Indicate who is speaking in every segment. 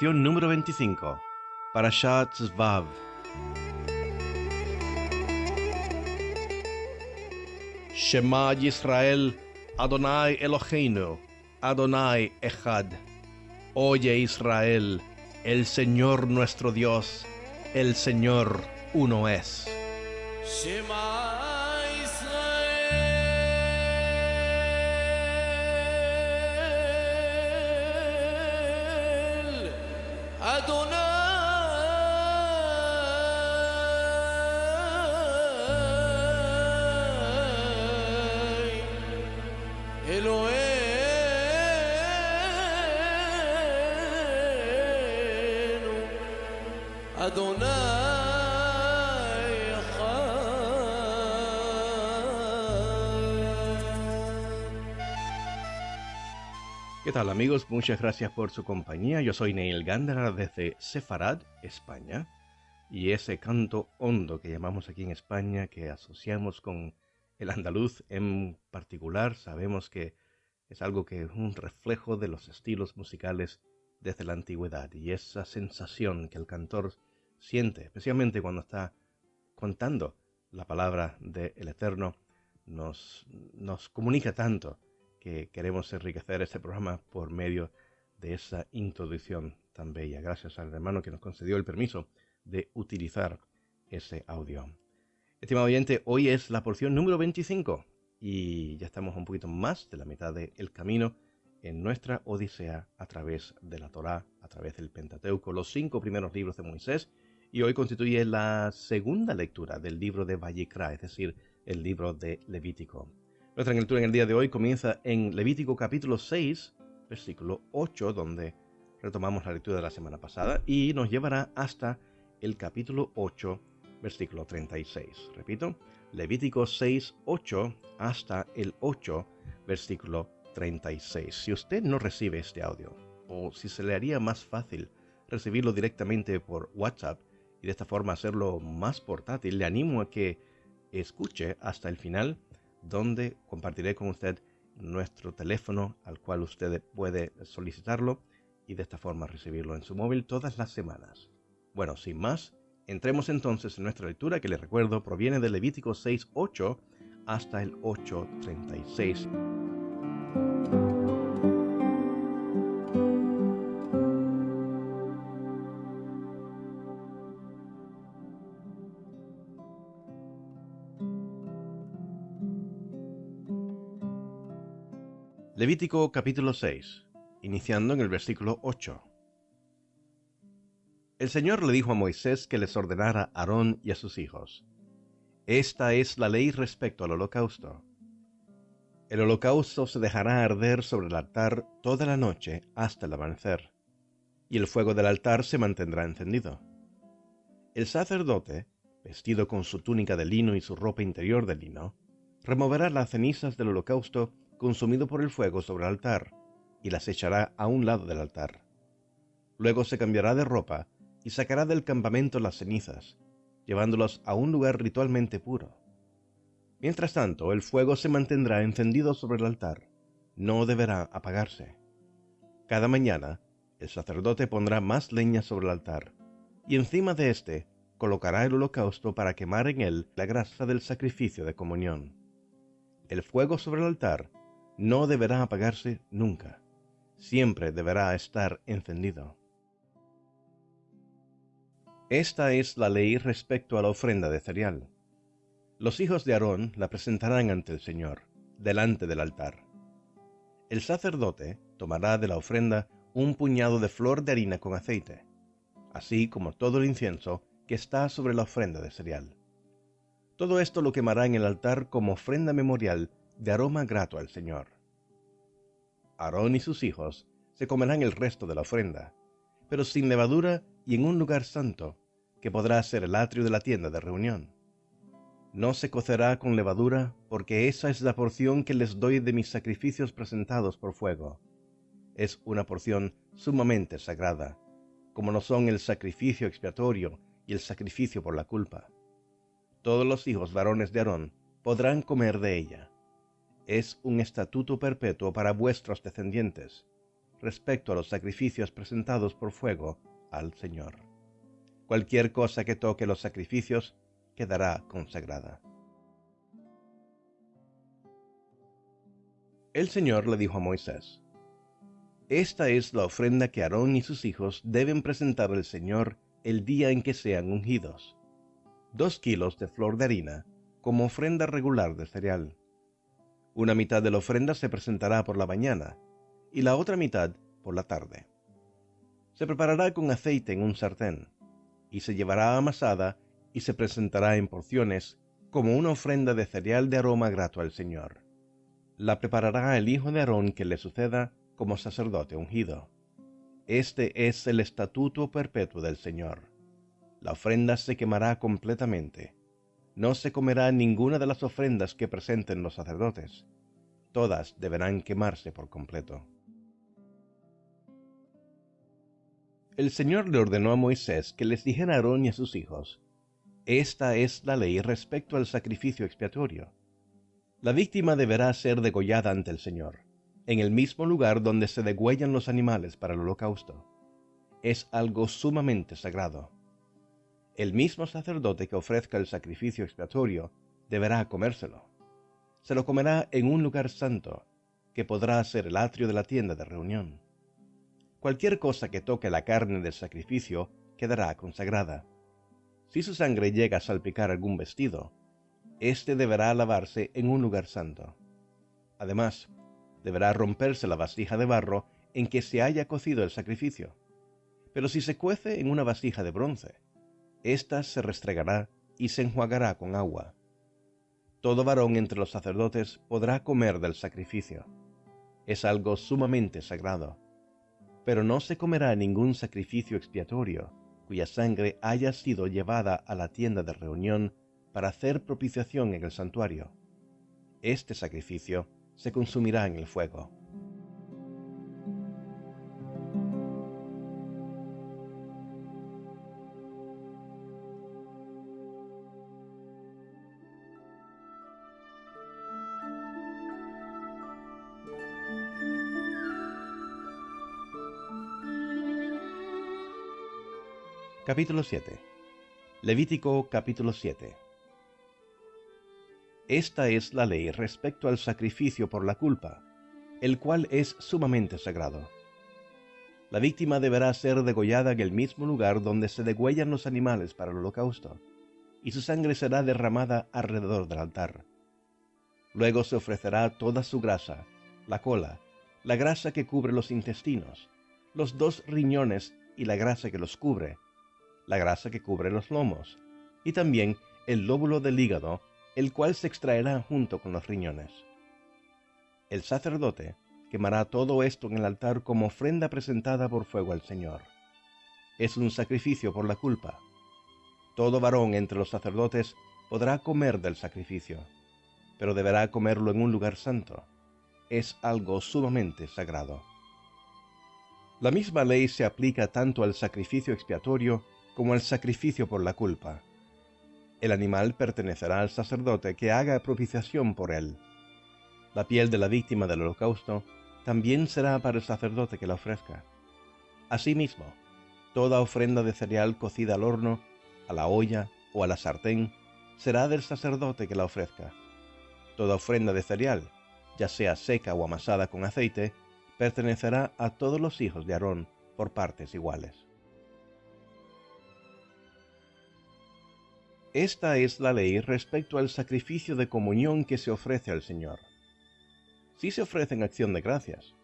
Speaker 1: lección número 25, Parashat Vav. Shema Yisrael, Adonai Eloheinu, Adonai Echad. Oye Israel, el Señor nuestro Dios, el Señor uno es.
Speaker 2: Shema Yisrael, Adonai Eloheinu, Adonai
Speaker 1: ¿Qué tal amigos? Muchas gracias por su compañía. Yo soy Neil Gándara desde Sefarad, España. Y ese canto hondo que llamamos aquí en España, que asociamos con el andaluz en particular, sabemos que es algo que es un reflejo de los estilos musicales desde la antigüedad. Y esa sensación que el cantor siente, especialmente cuando está contando la palabra del Eterno, nos comunica tanto que queremos enriquecer este programa por medio de esa introducción tan bella. Gracias al hermano que nos concedió el permiso de utilizar ese audio. Estimado oyente, hoy es la porción número 25 y ya estamos un poquito más de la mitad del camino en nuestra odisea a través de la Torá, a través del Pentateuco, los 5 primeros libros de Moisés, y hoy constituye la segunda lectura del libro de Vayikra, es decir, el libro de Levítico. Nuestra lectura en el día de hoy comienza en Levítico capítulo 6, versículo 8, donde retomamos la lectura de la semana pasada, y nos llevará hasta el capítulo 8, versículo 36. Repito, Levítico 6, 8 hasta el 8, versículo 36. Si usted no recibe este audio, o si se le haría más fácil recibirlo directamente por WhatsApp y de esta forma hacerlo más portátil, le animo a que escuche hasta el final, donde compartiré con usted nuestro teléfono al cual usted puede solicitarlo y de esta forma recibirlo en su móvil todas las semanas. Bueno, sin más, entremos entonces en nuestra lectura, que les recuerdo proviene de Levítico 6:8 hasta el 8:36. Levítico capítulo 6, iniciando en el versículo 8. El Señor le dijo a Moisés que les ordenara a Aarón y a sus hijos: Esta es la ley respecto al holocausto. El holocausto se dejará arder sobre el altar toda la noche hasta el amanecer, y el fuego del altar se mantendrá encendido. El sacerdote, vestido con su túnica de lino y su ropa interior de lino, removerá las cenizas del holocausto consumido por el fuego sobre el altar, y las echará a un lado del altar. Luego se cambiará de ropa y sacará del campamento las cenizas, llevándolas a un lugar ritualmente puro. Mientras tanto, el fuego se mantendrá encendido sobre el altar, no deberá apagarse. Cada mañana, el sacerdote pondrá más leña sobre el altar, y encima de éste colocará el holocausto para quemar en él la grasa del sacrificio de comunión. El fuego sobre el altar no deberá apagarse nunca, siempre deberá estar encendido. Esta es la ley respecto a la ofrenda de cereal. Los hijos de Aarón la presentarán ante el Señor, delante del altar. El sacerdote tomará de la ofrenda un puñado de flor de harina con aceite, así como todo el incienso que está sobre la ofrenda de cereal. Todo esto lo quemará en el altar como ofrenda memorial de aroma grato al Señor. Aarón y sus hijos se comerán el resto de la ofrenda, pero sin levadura y en un lugar santo, que podrá ser el atrio de la tienda de reunión. No se cocerá con levadura, porque esa es la porción que les doy de mis sacrificios presentados por fuego. Es una porción sumamente sagrada, como lo son el sacrificio expiatorio y el sacrificio por la culpa. Todos los hijos varones de Aarón podrán comer de ella. Es un estatuto perpetuo para vuestros descendientes. respecto a los sacrificios presentados por fuego al Señor. Cualquier cosa que toque los sacrificios quedará consagrada. El Señor le dijo a Moisés: Esta es la ofrenda que Aarón y sus hijos deben presentar al Señor el día en que sean ungidos: 2 kilos de flor de harina como ofrenda regular de cereal. Una mitad de la ofrenda se presentará por la mañana y la otra mitad por la tarde. Se preparará con aceite en un sartén y se llevará amasada y se presentará en porciones como una ofrenda de cereal de aroma grato al Señor. La preparará el hijo de Aarón que le suceda como sacerdote ungido. Este es el estatuto perpetuo del Señor. La ofrenda se quemará completamente. No se comerá ninguna de las ofrendas que presenten los sacerdotes. Todas deberán quemarse por completo. El Señor le ordenó a Moisés que les dijera a Aarón y a sus hijos: Esta es la ley respecto al sacrificio expiatorio. La víctima deberá ser degollada ante el Señor, en el mismo lugar donde se degüellan los animales para el holocausto. Es algo sumamente sagrado. El mismo sacerdote que ofrezca el sacrificio expiatorio deberá comérselo. Se lo comerá en un lugar santo, que podrá ser el atrio de la tienda de reunión. Cualquier cosa que toque la carne del sacrificio quedará consagrada. Si su sangre llega a salpicar algún vestido, éste deberá lavarse en un lugar santo. Además, deberá romperse la vasija de barro en que se haya cocido el sacrificio. Pero si se cuece en una vasija de bronce, ésta se restregará y se enjuagará con agua. Todo varón entre los sacerdotes podrá comer del sacrificio. Es algo sumamente sagrado. Pero no se comerá ningún sacrificio expiatorio cuya sangre haya sido llevada a la tienda de reunión para hacer propiciación en el santuario. Este sacrificio se consumirá en el fuego. Capítulo 7. Levítico capítulo 7. Esta es la ley respecto al sacrificio por la culpa, el cual es sumamente sagrado. La víctima deberá ser degollada en el mismo lugar donde se degüellan los animales para el holocausto, y su sangre será derramada alrededor del altar. Luego se ofrecerá toda su grasa, la cola, la grasa que cubre los intestinos, los 2 riñones y la grasa que los cubre, la grasa que cubre los lomos, y también el lóbulo del hígado, el cual se extraerá junto con los riñones. El sacerdote quemará todo esto en el altar como ofrenda presentada por fuego al Señor. Es un sacrificio por la culpa. Todo varón entre los sacerdotes podrá comer del sacrificio, pero deberá comerlo en un lugar santo. Es algo sumamente sagrado. La misma ley se aplica tanto al sacrificio expiatorio como al sacrificio por la culpa. El animal pertenecerá al sacerdote que haga propiciación por él. La piel de la víctima del holocausto también será para el sacerdote que la ofrezca. Asimismo, toda ofrenda de cereal cocida al horno, a la olla o a la sartén será del sacerdote que la ofrezca. Toda ofrenda de cereal, ya sea seca o amasada con aceite, pertenecerá a todos los hijos de Aarón por partes iguales. Esta es la ley respecto al sacrificio de comunión que se ofrece al Señor. Si se ofrece en acción de gracias,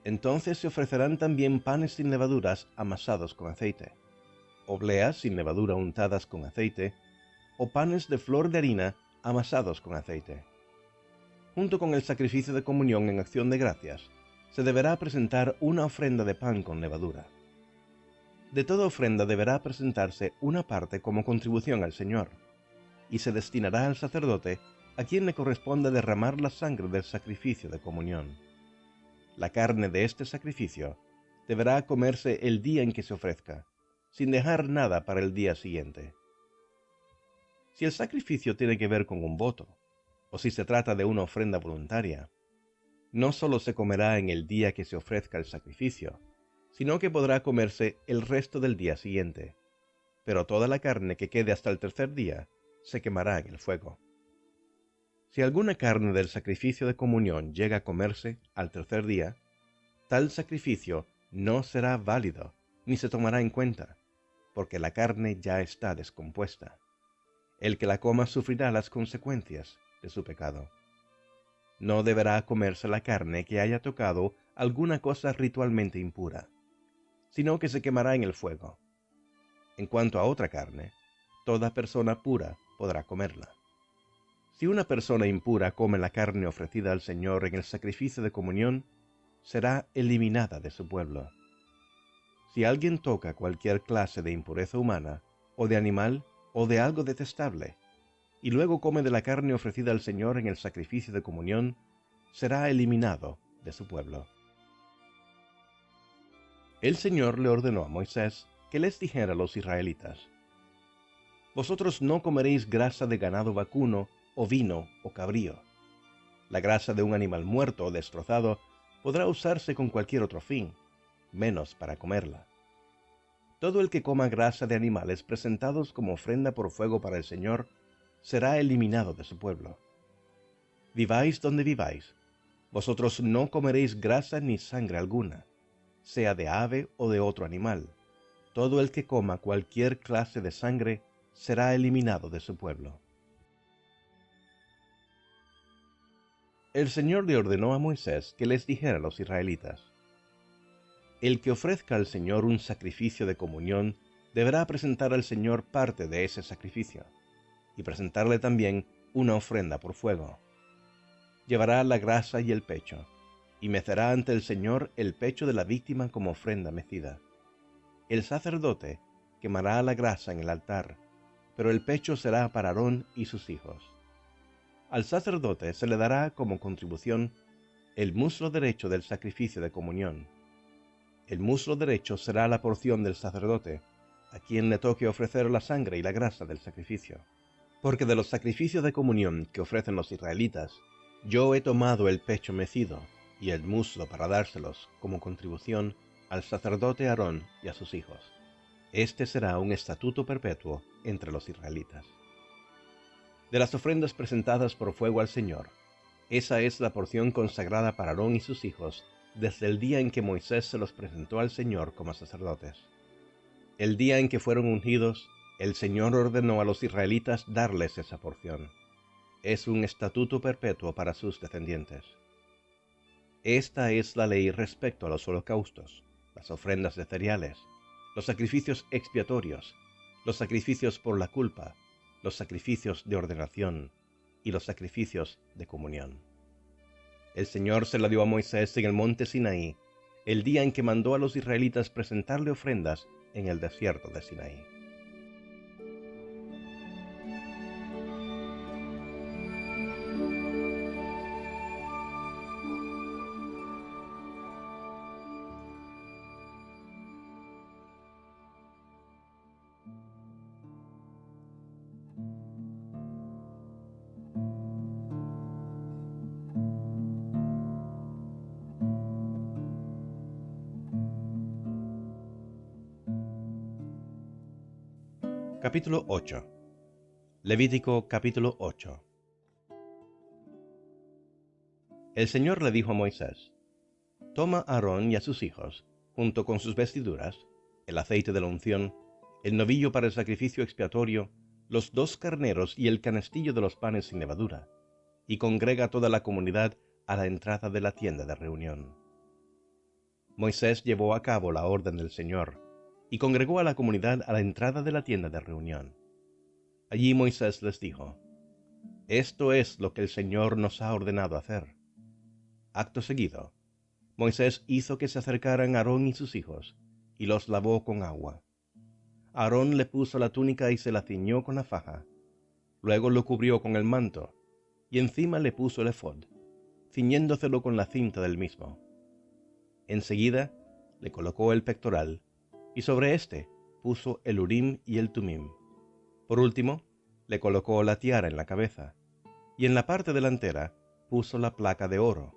Speaker 1: entonces se ofrecerán también panes sin levaduras amasados con aceite, obleas sin levadura untadas con aceite, o panes de flor de harina amasados con aceite. Junto con el sacrificio de comunión en acción de gracias, se deberá presentar una ofrenda de pan con levadura. De toda ofrenda deberá presentarse una parte como contribución al Señor, y se destinará al sacerdote a quien le corresponde derramar la sangre del sacrificio de comunión. La carne de este sacrificio deberá comerse el día en que se ofrezca, sin dejar nada para el día siguiente. Si el sacrificio tiene que ver con un voto, o si se trata de una ofrenda voluntaria, no solo se comerá en el día que se ofrezca el sacrificio, sino que podrá comerse el resto del día siguiente, pero toda la carne que quede hasta el tercer día se quemará en el fuego. Si alguna carne del sacrificio de comunión llega a comerse al tercer día, tal sacrificio no será válido ni se tomará en cuenta, porque la carne ya está descompuesta. El que la coma sufrirá las consecuencias de su pecado. No deberá comerse la carne que haya tocado alguna cosa ritualmente impura, sino que se quemará en el fuego. En cuanto a otra carne, toda persona pura podrá comerla. Si una persona impura come la carne ofrecida al Señor en el sacrificio de comunión, será eliminada de su pueblo. Si alguien toca cualquier clase de impureza humana, o de animal, o de algo detestable, y luego come de la carne ofrecida al Señor en el sacrificio de comunión, será eliminado de su pueblo. El Señor le ordenó a Moisés que les dijera a los israelitas: Vosotros no comeréis grasa de ganado vacuno, ovino o cabrío. La grasa de un animal muerto o destrozado podrá usarse con cualquier otro fin, menos para comerla. Todo el que coma grasa de animales presentados como ofrenda por fuego para el Señor será eliminado de su pueblo. Viváis donde viváis, vosotros no comeréis grasa ni sangre alguna, sea de ave o de otro animal. Todo el que coma cualquier clase de sangre será eliminado de su pueblo. El Señor le ordenó a Moisés que les dijera a los israelitas: El que ofrezca al Señor un sacrificio de comunión deberá presentar al Señor parte de ese sacrificio, y presentarle también una ofrenda por fuego. Llevará la grasa y el pecho, y mecerá ante el Señor el pecho de la víctima como ofrenda mecida. El sacerdote quemará la grasa en el altar, pero el pecho será para Aarón y sus hijos. Al sacerdote se le dará como contribución el muslo derecho del sacrificio de comunión. El muslo derecho será la porción del sacerdote, a quien le toque ofrecer la sangre y la grasa del sacrificio. Porque de los sacrificios de comunión que ofrecen los israelitas, yo he tomado el pecho mecido y el muslo para dárselos como contribución al sacerdote Aarón y a sus hijos. Este será un estatuto perpetuo entre los israelitas. De las ofrendas presentadas por fuego al Señor, esa es la porción consagrada para Aarón y sus hijos desde el día en que Moisés se los presentó al Señor como sacerdotes. El día en que fueron ungidos, el Señor ordenó a los israelitas darles esa porción. Es un estatuto perpetuo para sus descendientes. Esta es la ley respecto a los holocaustos, las ofrendas de cereales, los sacrificios expiatorios, los sacrificios por la culpa, los sacrificios de ordenación y los sacrificios de comunión. El Señor se la dio a Moisés en el monte Sinaí, el día en que mandó a los israelitas presentarle ofrendas en el desierto de Sinaí. Capítulo 8. Levítico capítulo 8. El Señor le dijo a Moisés: Toma a Aarón y a sus hijos, junto con sus vestiduras, el aceite de la unción, el novillo para el sacrificio expiatorio, los 2 carneros y el canastillo de los panes sin levadura, y congrega a toda la comunidad a la entrada de la tienda de reunión. Moisés llevó a cabo la orden del Señor, y congregó a la comunidad a la entrada de la tienda de reunión. Allí Moisés les dijo: Esto es lo que el Señor nos ha ordenado hacer. Acto seguido, Moisés hizo que se acercaran Aarón y sus hijos, y los lavó con agua. Aarón le puso la túnica y se la ciñó con la faja. Luego lo cubrió con el manto, y encima le puso el efod, ciñéndoselo con la cinta del mismo. Enseguida le colocó el pectoral, y sobre éste puso el Urim y el Tumim. Por último, le colocó la tiara en la cabeza, y en la parte delantera puso la placa de oro,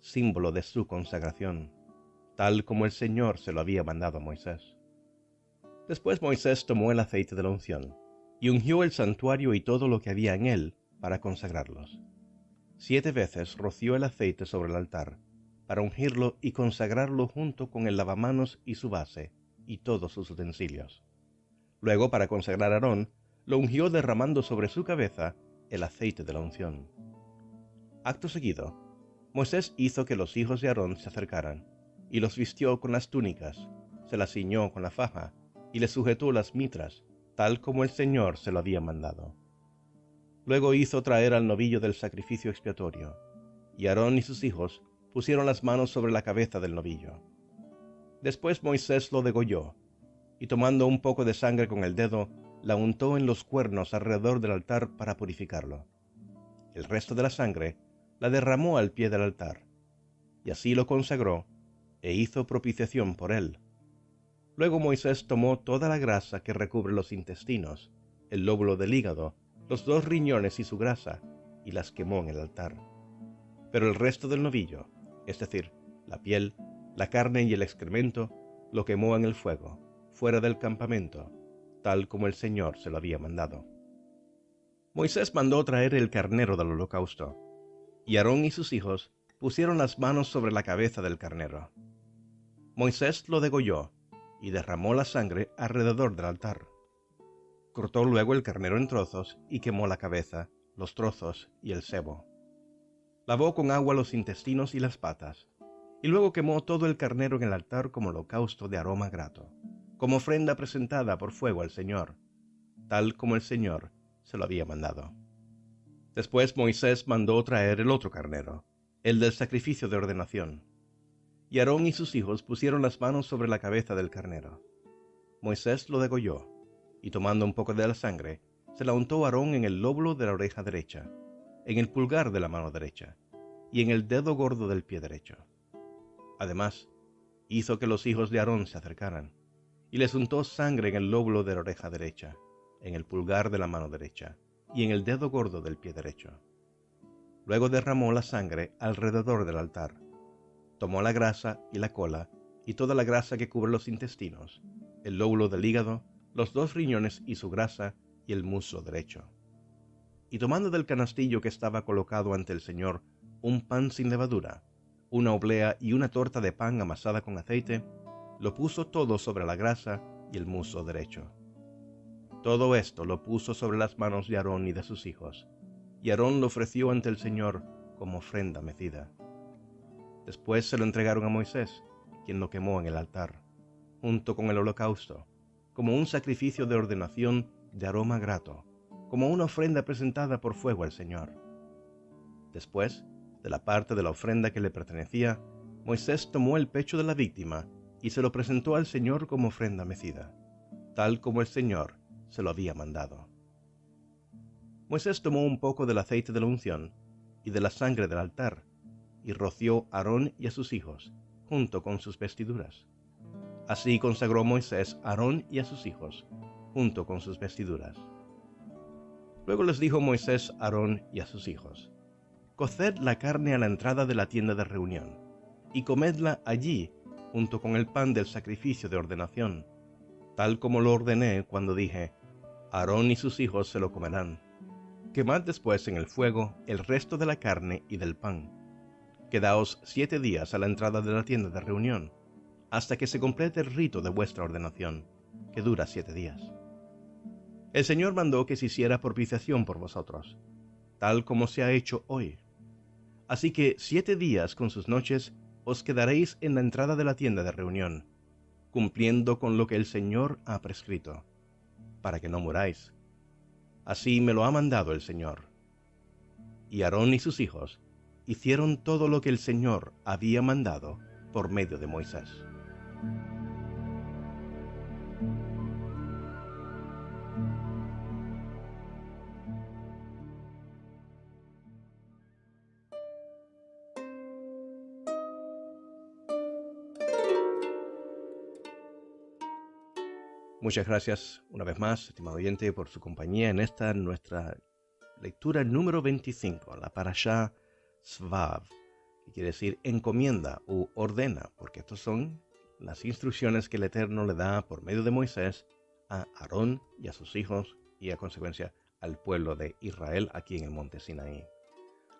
Speaker 1: símbolo de su consagración, tal como el Señor se lo había mandado a Moisés. Después Moisés tomó el aceite de la unción, y ungió el santuario y todo lo que había en él, para consagrarlos. 7 veces roció el aceite sobre el altar, para ungirlo y consagrarlo junto con el lavamanos y su base, y todos sus utensilios. Luego, para consagrar a Aarón, lo ungió derramando sobre su cabeza el aceite de la unción. Acto seguido, Moisés hizo que los hijos de Aarón se acercaran, y los vistió con las túnicas, se las ciñó con la faja, y les sujetó las mitras, tal como el Señor se lo había mandado. Luego hizo traer al novillo del sacrificio expiatorio, y Aarón y sus hijos pusieron las manos sobre la cabeza del novillo. Después Moisés lo degolló, y tomando un poco de sangre con el dedo, la untó en los cuernos alrededor del altar para purificarlo. El resto de la sangre la derramó al pie del altar, y así lo consagró, e hizo propiciación por él. Luego Moisés tomó toda la grasa que recubre los intestinos, el lóbulo del hígado, los 2 riñones y su grasa, y las quemó en el altar. Pero el resto del novillo, es decir, la piel, la carne y el excremento, lo quemó en el fuego, fuera del campamento, tal como el Señor se lo había mandado. Moisés mandó traer el carnero del holocausto, y Aarón y sus hijos pusieron las manos sobre la cabeza del carnero. Moisés lo degolló, y derramó la sangre alrededor del altar. Cortó luego el carnero en trozos y quemó la cabeza, los trozos y el sebo. Lavó con agua los intestinos y las patas, y luego quemó todo el carnero en el altar como holocausto de aroma grato, como ofrenda presentada por fuego al Señor, tal como el Señor se lo había mandado. Después Moisés mandó traer el otro carnero, el del sacrificio de ordenación. Y Aarón y sus hijos pusieron las manos sobre la cabeza del carnero. Moisés lo degolló, y tomando un poco de la sangre, se la untó Aarón en el lóbulo de la oreja derecha, en el pulgar de la mano derecha, y en el dedo gordo del pie derecho. Además, hizo que los hijos de Aarón se acercaran, y les untó sangre en el lóbulo de la oreja derecha, en el pulgar de la mano derecha, y en el dedo gordo del pie derecho. Luego derramó la sangre alrededor del altar. Tomó la grasa y la cola, y toda la grasa que cubre los intestinos, el lóbulo del hígado, los 2 riñones y su grasa, y el muslo derecho. Y tomando del canastillo que estaba colocado ante el Señor un pan sin levadura, una oblea y una torta de pan amasada con aceite, lo puso todo sobre la grasa y el muslo derecho. Todo esto lo puso sobre las manos de Aarón y de sus hijos, y Aarón lo ofreció ante el Señor como ofrenda mecida. Después se lo entregaron a Moisés, quien lo quemó en el altar, junto con el holocausto, como un sacrificio de ordenación de aroma grato, como una ofrenda presentada por fuego al Señor. Después, de la parte de la ofrenda que le pertenecía, Moisés tomó el pecho de la víctima y se lo presentó al Señor como ofrenda mecida, tal como el Señor se lo había mandado. Moisés tomó un poco del aceite de la unción y de la sangre del altar, y roció a Aarón y a sus hijos, junto con sus vestiduras. Así consagró Moisés a Aarón y a sus hijos, junto con sus vestiduras. Luego les dijo Moisés a Aarón y a sus hijos: Coced la carne a la entrada de la tienda de reunión, y comedla allí, junto con el pan del sacrificio de ordenación, tal como lo ordené cuando dije: Aarón y sus hijos se lo comerán. Quemad después en el fuego el resto de la carne y del pan. Quedaos 7 días a la entrada de la tienda de reunión, hasta que se complete el rito de vuestra ordenación, que dura 7 días. El Señor mandó que se hiciera propiciación por vosotros, tal como se ha hecho hoy. Así que 7 días con sus noches os quedaréis en la entrada de la tienda de reunión, cumpliendo con lo que el Señor ha prescrito, para que no muráis. Así me lo ha mandado el Señor. Y Aarón y sus hijos hicieron todo lo que el Señor había mandado por medio de Moisés. Muchas gracias una vez más, estimado oyente, por su compañía en esta nuestra lectura número 25, la Parashá Shvav, que quiere decir encomienda u ordena, porque estas son las instrucciones que el Eterno le da por medio de Moisés a Aarón y a sus hijos y a consecuencia al pueblo de Israel aquí en el monte Sinaí.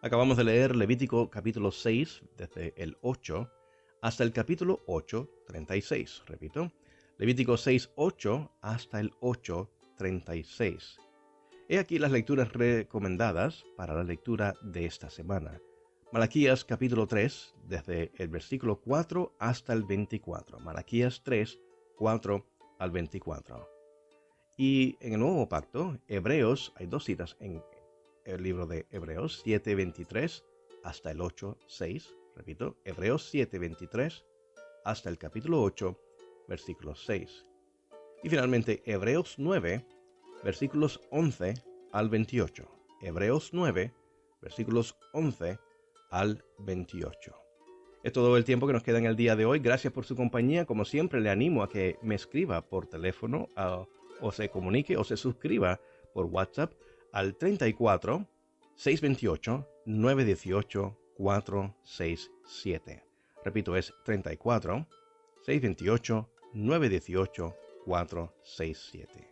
Speaker 1: Acabamos de leer Levítico capítulo 6 desde el 8 hasta el capítulo 8, 36. Repito, Levítico 6, 8 hasta el 8, 36. He aquí las lecturas recomendadas para la lectura de esta semana. Malaquías capítulo 3, desde el versículo 4 hasta el 24. Malaquías 3, 4 al 24. Y en el Nuevo Pacto, Hebreos, hay dos citas en el libro de Hebreos, 7, 23 hasta el 8, 6. Repito, Hebreos 7, 23 hasta el capítulo 8, versículo 6. Y finalmente, Hebreos 9, versículos 11 al 28. Hebreos 9, versículos 11 al 28. Es todo el tiempo que nos queda en el día de hoy. Gracias por su compañía. Como siempre, le animo a que me escriba por teléfono o se comunique o se suscriba por WhatsApp al 34 628 918 467. Repito, es 34 628 918 467.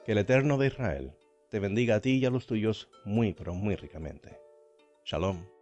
Speaker 1: Que el Eterno de Israel te bendiga a ti y a los tuyos muy, pero muy ricamente. Shalom.